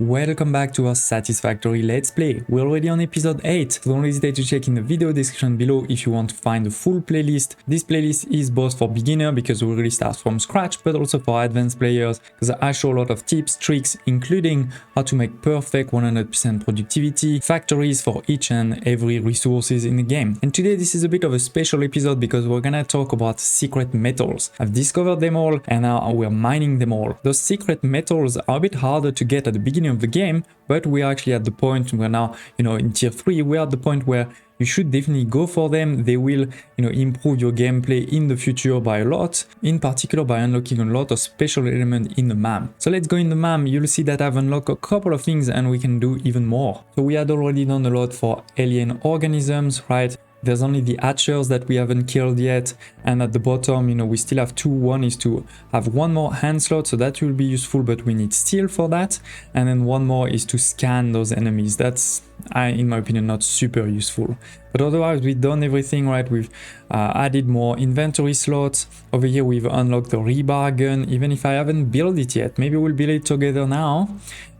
Welcome back to our Satisfactory Let's Play. We're already on episode 8, so don't hesitate to check in the video description below if you want to find the full playlist. This playlist is both for beginner because we really start from scratch, but also for advanced players because I show a lot of tips, tricks, including how to make perfect 100% productivity, factories for each and every resources in the game. And today this is a bit of a special episode because we're gonna talk about secret metals. I've discovered them all and now we're mining them all. Those secret metals are a bit harder to get at the beginning of the game, but we are actually at the point where now, in tier 3, we're at the point where you should definitely go for them. They will, improve your gameplay in the future by a lot, in particular by unlocking a lot of special elements in the map. So let's go in the map. You'll see that I've unlocked a couple of things and we can do even more. So we had already done a lot for alien organisms, right? There's only the hatchers that we haven't killed yet, and at the bottom, we still have two. One is to have one more hand slot, so that will be useful, but we need steel for that. And then one more is to scan those enemies. That's, in my opinion, not super useful. But otherwise, we've done everything right. We've added more inventory slots. Over here, we've unlocked the rebar gun, even if I haven't built it yet. Maybe we'll build it together now.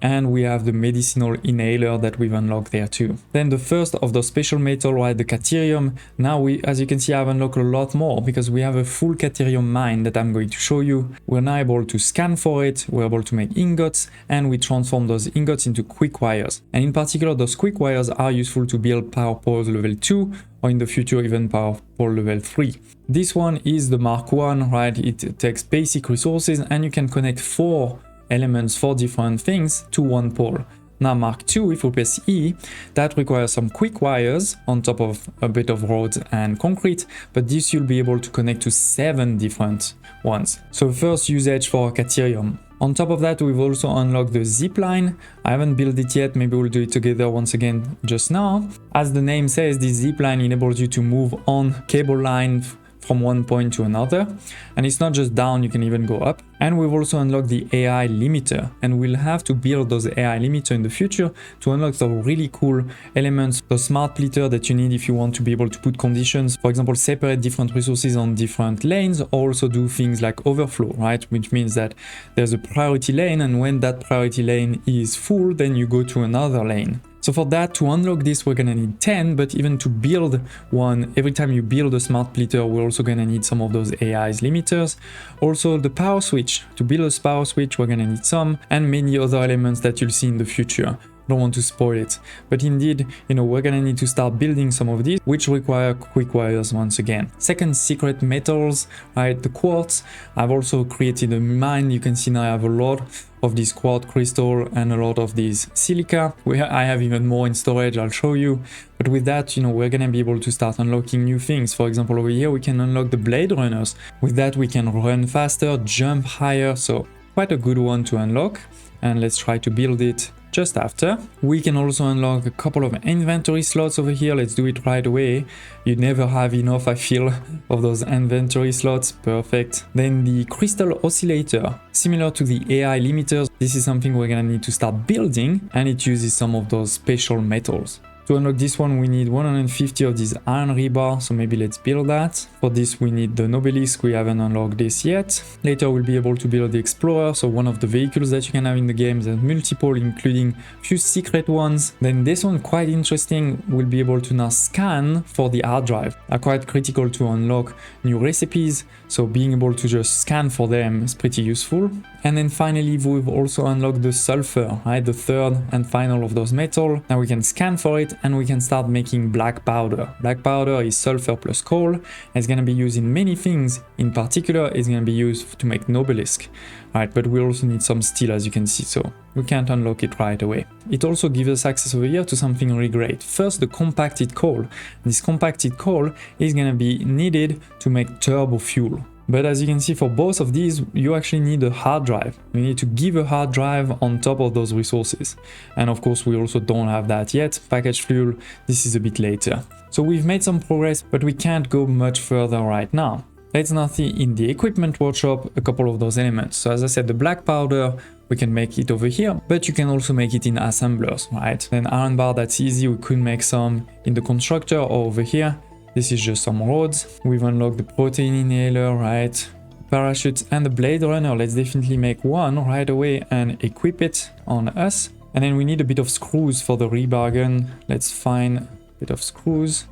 And we have the medicinal inhaler that we've unlocked there too. Then the first of the special metal, right, the caterium. Now as you can see, I've unlocked a lot more because we have a full caterium mine that I'm going to show you. We're now able to scan for it, we're able to make ingots, and we transform those ingots into quick wires. And in particular, those quick wires are useful to build power poles level 2, or in the future even power pole level 3. This one is the Mark 1, right? It takes basic resources and you can connect 4 elements for different things to one pole. Now Mark 2, if we press E, that requires some quick wires on top of a bit of roads and concrete, but this you'll be able to connect to 7 different ones. So first usage for caterium. On top of that, we've also unlocked the zip line. I haven't built it yet, maybe we'll do it together once again just now. As the name says, this zip line enables you to move on cable line from one point to another, and it's not just down, you can even go up. And we've also unlocked the AI limiter, and we'll have to build those AI limiter in the future to unlock the really cool elements, the smart splitter that you need if you want to be able to put conditions, for example, separate different resources on different lanes, or also do things like overflow, right? Which means that there's a priority lane, and when that priority lane is full, then you go to another lane. So for that, to unlock this, we're gonna need 10, but even to build one, every time you build a smart splitter, we're also gonna need some of those AI's limiters. Also the power switch. To build a power switch, we're gonna need some, and many other elements that you'll see in the future. Don't want to spoil it, but indeed, we're gonna need to start building some of these, which require quick wires once again. Second, secret metals, right? The quartz. I've also created a mine. You can see now I have a lot of these quartz crystal and a lot of these silica. I have even more in storage, I'll show you. But with that, we're gonna be able to start unlocking new things. For example, over here, we can unlock the blade runners. With that, we can run faster, jump higher, so quite a good one to unlock. And let's try to build it just after. We can also unlock a couple of inventory slots over here. Let's do it right away. You never have enough, I feel, of those inventory slots. Perfect. Then the crystal oscillator, similar to the AI limiters. This is something we're gonna need to start building, and it uses some of those special metals. To unlock this one, we need 150 of these iron rebar, so maybe let's build that. For this, we need the Nobelisk. We haven't unlocked this yet. Later, we'll be able to build the Explorer, so one of the vehicles that you can have in the game. There's multiple, including a few secret ones. Then this one, quite interesting, we'll be able to now scan for the hard drive. Are quite critical to unlock new recipes, so being able to just scan for them is pretty useful. And then finally, we've also unlocked the sulfur, right? The third and final of those metals. Now we can scan for it and we can start making black powder. Black powder is sulfur plus coal. It's going to be used in many things. In particular, it's going to be used to make Nobelisk, right? But we also need some steel, as you can see, so we can't unlock it right away. It also gives us access over here to something really great. First, the compacted coal. This compacted coal is going to be needed to make turbo fuel. But as you can see, for both of these, you actually need a hard drive. You need to give a hard drive on top of those resources. And of course, we also don't have that yet. Packaged fuel, this is a bit later. So we've made some progress, but we can't go much further right now. Let's now see in the equipment workshop a couple of those elements. So as I said, the black powder, we can make it over here, but you can also make it in assemblers, right? Then iron bar, that's easy. We could make some in the constructor or over here. This is just some roads. We've unlocked the protein inhaler, right? Parachutes and the blade runner. Let's definitely make one right away and equip it on us. And then we need a bit of screws for the rebargain. Let's find a bit of screws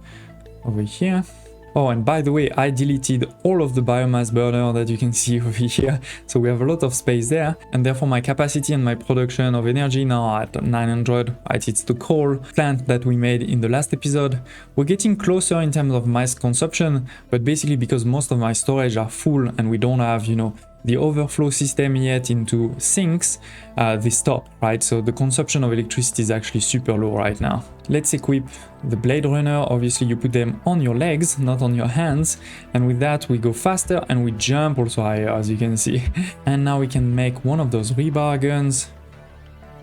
over here. Oh, and by the way, I deleted all of the biomass burner that you can see over here. So we have a lot of space there. And therefore my capacity and my production of energy now at 900, right? It's the coal plant that we made in the last episode. We're getting closer in terms of mass consumption, but basically because most of my storage are full and we don't have, you know, the overflow system yet into sinks, they stop, right? So the consumption of electricity is actually super low right now. Let's equip the Blade Runner. Obviously you put them on your legs, not on your hands. And with that we go faster and we jump also higher, as you can see. And now we can make one of those rebargains.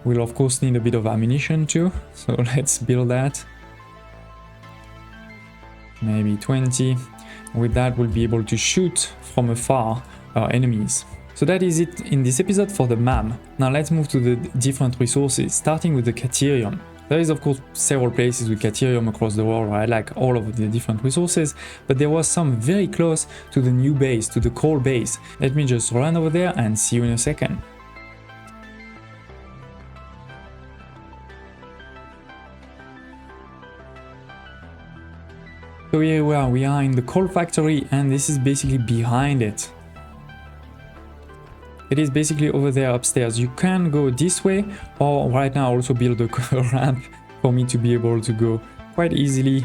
We'll of course need a bit of ammunition too. So let's build that. Maybe 20. With that we'll be able to shoot from afar our enemies. So that is it in this episode for the MAM. Now let's move to the different resources, starting with the Caterium. There is of course several places with Caterium across the world, right? Like all of the different resources, but there was some very close to the new base, to the coal base. Let me just run over there and see you in a second. So here we are in the coal factory, and this is basically behind it. It is basically over there upstairs. You can go this way, or right now also build a ramp for me to be able to go quite easily.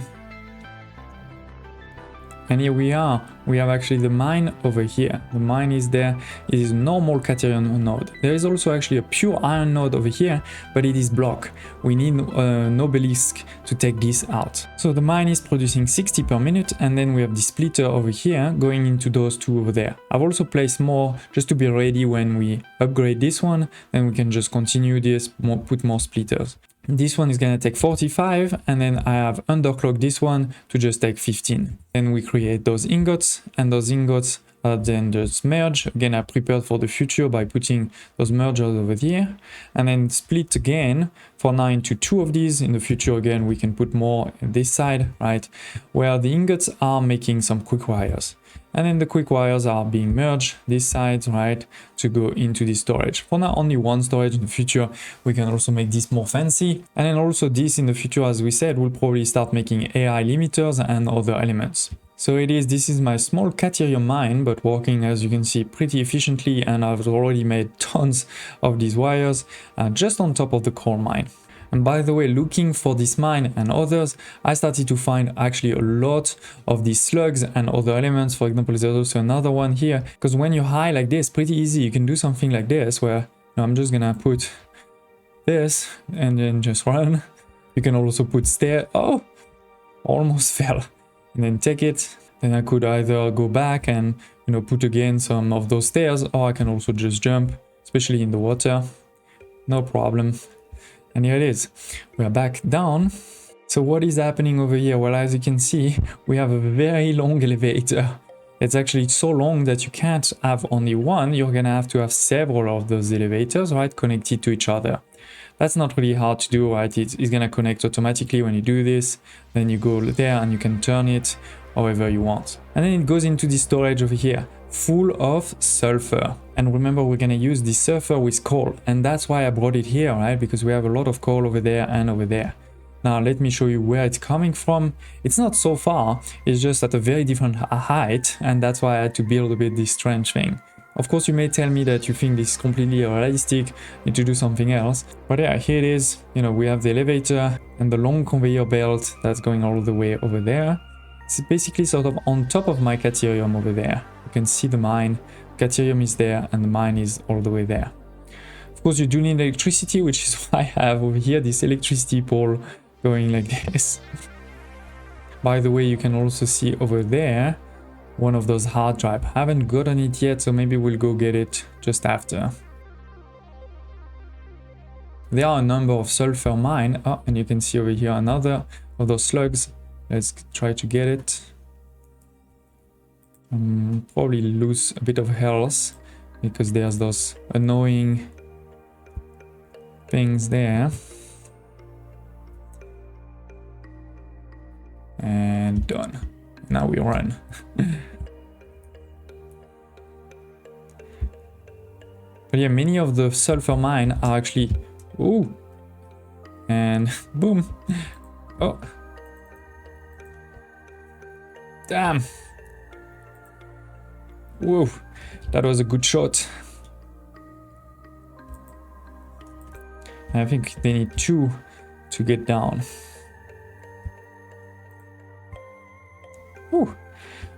And here we are. We have actually the mine over here. The mine is there. It is a normal Caterium node. There is also actually a pure iron node over here, but it is blocked. We need an obelisk to take this out. So the mine is producing 60 per minute, and then we have the splitter over here going into those two over there. I've also placed more just to be ready when we upgrade this one, then we can just continue this, put more splitters. This one is gonna take 45, and then I have underclocked this one to just take 15. Then we create those ingots, and those ingots are then just merge. Again, I prepared for the future by putting those mergers over here, and then split again for now into two of these. In the future, again, we can put more on this side, right? Where the ingots are making some quick wires. And then the quick wires are being merged this side, right, to go into the storage. For now, only one storage. In the future, we can also make this more fancy. And then also this in the future, as we said, we'll probably start making AI limiters and other elements. So this is my small Caterium mine, but working, as you can see, pretty efficiently. And I've already made tons of these wires just on top of the coal mine. And by the way, looking for this mine and others, I started to find actually a lot of these slugs and other elements. For example, there's also another one here, because when you're high like this, pretty easy, you can do something like this, where I'm just gonna put this and then just run. You can also put stair. Oh, almost fell. And then take it. Then I could either go back and, you know, put again some of those stairs, or I can also just jump, especially in the water. No problem. And here it is. We are back down. So what is happening over here? Well, as you can see, we have a very long elevator. It's actually so long that you can't have only one. You're gonna have to have several of those elevators, right, connected to each other. That's not really hard to do, right? It's gonna connect automatically when you do this. Then you go there and you can turn it however you want. And then it goes into the storage over here, full of sulfur. And remember, we're gonna use this sulfur with coal, and that's why I brought it here, right? Because we have a lot of coal over there and over there. Now let me show you where it's coming from. It's not so far, it's just at a very different height, and that's why I had to build a bit this strange thing. Of course, you may tell me that you think this is completely unrealistic, need to do something else. But yeah, here it is. You know, we have the elevator and the long conveyor belt that's going all the way over there. It's basically sort of on top of my Caterium over there. You can see the mine. Caterium is there and the mine is all the way there. Of course, you do need electricity, which is why I have over here this electricity pole going like this. By the way, you can also see over there one of those hard drives. Haven't gotten it yet, so maybe we'll go get it just after. There are a number of sulfur mines. Oh, and you can see over here another of those slugs. Let's try to get it. Probably lose a bit of health because there's those annoying things there. And done. Now we run. But yeah, many of the sulfur mines are actually... Ooh, And boom. Oh. Damn. Whoa. That was a good shot. I think they need 2 to get down. Whew.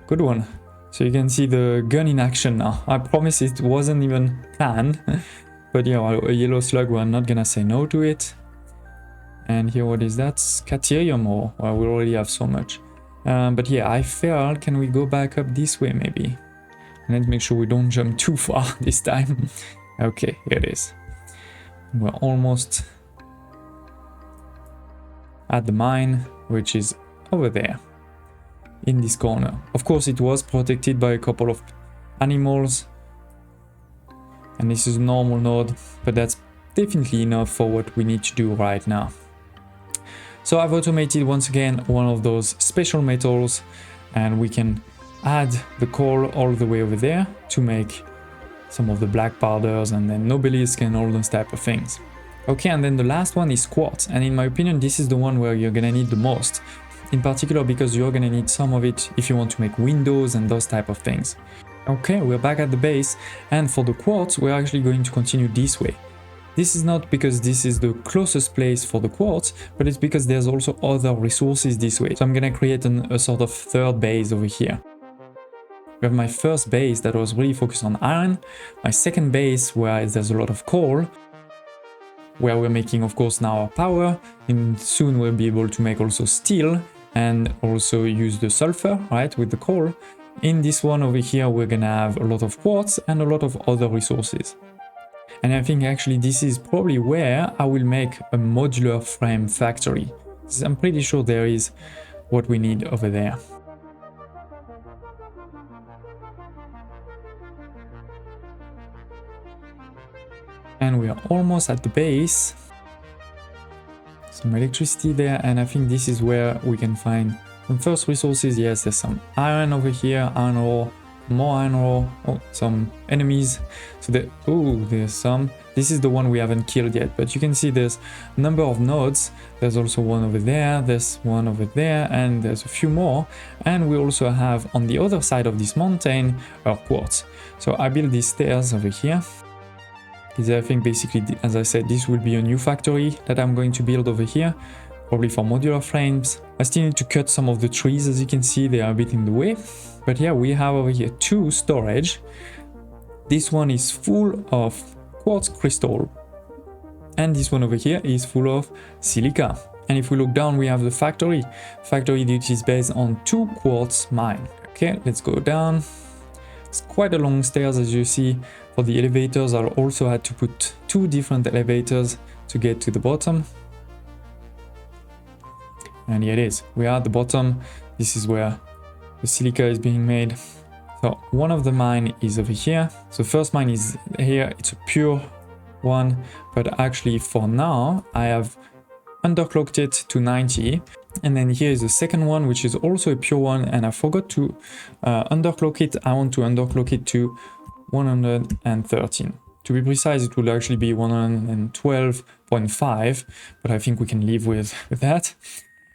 Good one. So you can see the gun in action now. I promise it wasn't even planned. But yeah, a yellow slug, we're not gonna say no to it. And here, what is that? Scaterium ore. Well, we already have so much. But yeah, I failed. Can we go back up this way maybe? And let's make sure we don't jump too far this time. Okay, here it is. We're almost at the mine, which is over there in this corner. Of course, it was protected by a couple of animals. And this is a normal node, but that's definitely enough for what we need to do right now. So I've automated once again one of those special metals, and we can add the coal all the way over there to make some of the black powders and then obelisk and all those type of things. Okay, and then the last one is quartz, and in my opinion this is the one where you're gonna need the most, in particular because you're gonna need some of it if you want to make windows and those type of things. Okay, we're back at the base, and for the quartz we're actually going to continue this way. This is not because this is the closest place for the quartz, but it's because there's also other resources this way. So I'm gonna create a sort of third base over here. We have my first base that was really focused on iron, my second base where there's a lot of coal, where we're making of course now our power, and soon we'll be able to make also steel and also use the sulfur, right, with the coal. In this one over here we're gonna have a lot of quartz and a lot of other resources. And I think actually this is probably where I will make a modular frame factory. I'm pretty sure there is what we need over there. And we are almost at the base. Some electricity there, and I think this is where we can find some first resources. Yes, there's some iron over here, iron ore, more iron ore, oh, some enemies. So there's some. This is the one we haven't killed yet, but you can see there's a number of nodes. There's also one over there, there's one over there, and there's a few more. And we also have on the other side of this mountain our quartz. So I built these stairs over here. Because I think basically, as I said, this will be a new factory that I'm going to build over here, probably for modular frames. I still need to cut some of the trees, as you can see, they are a bit in the way. But yeah, we have over here 2 storage. This one is full of quartz crystal, and this one over here is full of silica. And if we look down, we have the factory. Factory which is based on 2 quartz mine. Okay, let's go down. It's quite a long stairs, as you see. For the elevators, I also had to put 2 different elevators to get to the bottom. And here it is. We are at the bottom. This is where the silica is being made. So one of the mine is over here. So first mine is here. It's a pure one, but actually for now I have underclocked it to 90. And then here is the second one, which is also a pure one, and I forgot to underclock it. I want to underclock it to 113. To be precise, it will actually be 112.5, but I think we can live with that.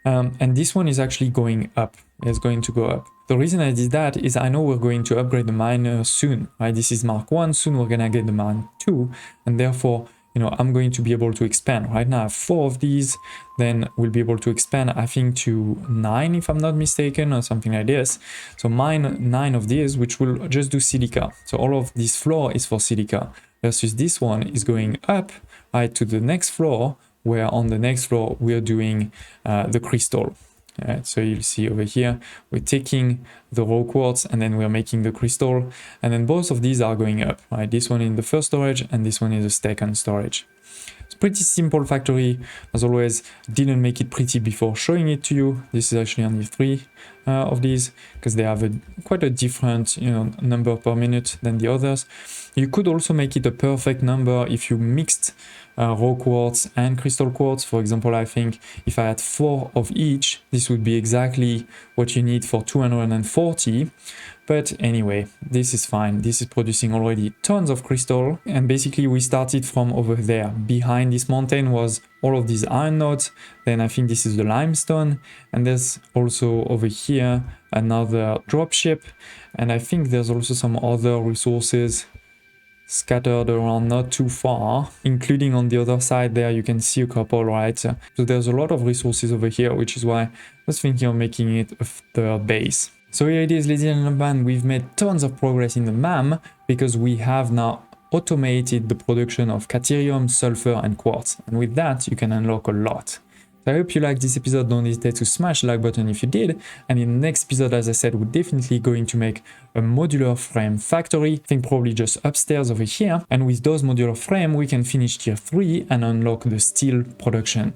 And this one is actually going up. It's going to go up. The reason I did that is I know we're going to upgrade the miner soon, right? This is Mark 1, soon we're gonna get the Mark 2, and therefore, you know, I'm going to be able to expand. Right now I have 4 of these, then we'll be able to expand, I think, to 9 if I'm not mistaken, or something like this. So mine 9 of these, which will just do silica. So all of this floor is for silica, versus this one is going up, right, to the next floor, where on the next floor we are doing the crystal. So you'll see over here, we're taking the raw quartz and then we're making the crystal, and then both of these are going up, right? This one in the first storage and this one is the second storage. It's a pretty simple factory, as always. Didn't make it pretty before showing it to you. This is actually only 3 of these, because they have quite a different, you know, number per minute than the others. You could also make it a perfect number if you mixed raw quartz and crystal quartz. For example, I think if I had 4 of each, this would be exactly what you need for 240. But anyway, this is fine. This is producing already tons of crystal. And basically we started from over there. Behind this mountain was all of these iron nodes. Then I think this is the limestone. And there's also over here another dropship. And I think there's also some other resources scattered around not too far, including on the other side there you can see a couple, right? So there's a lot of resources over here, which is why I was thinking of making it a third base. So here it is, ladies and gentlemen, we've made tons of progress in the MAM because we have now automated the production of caterium, sulfur and quartz, and with that you can unlock a lot. So I hope you liked this episode. Don't hesitate to smash the like button if you did. And in the next episode, as I said, we're definitely going to make a modular frame factory. I think probably just upstairs over here. And with those modular frame, we can finish tier 3 and unlock the steel production.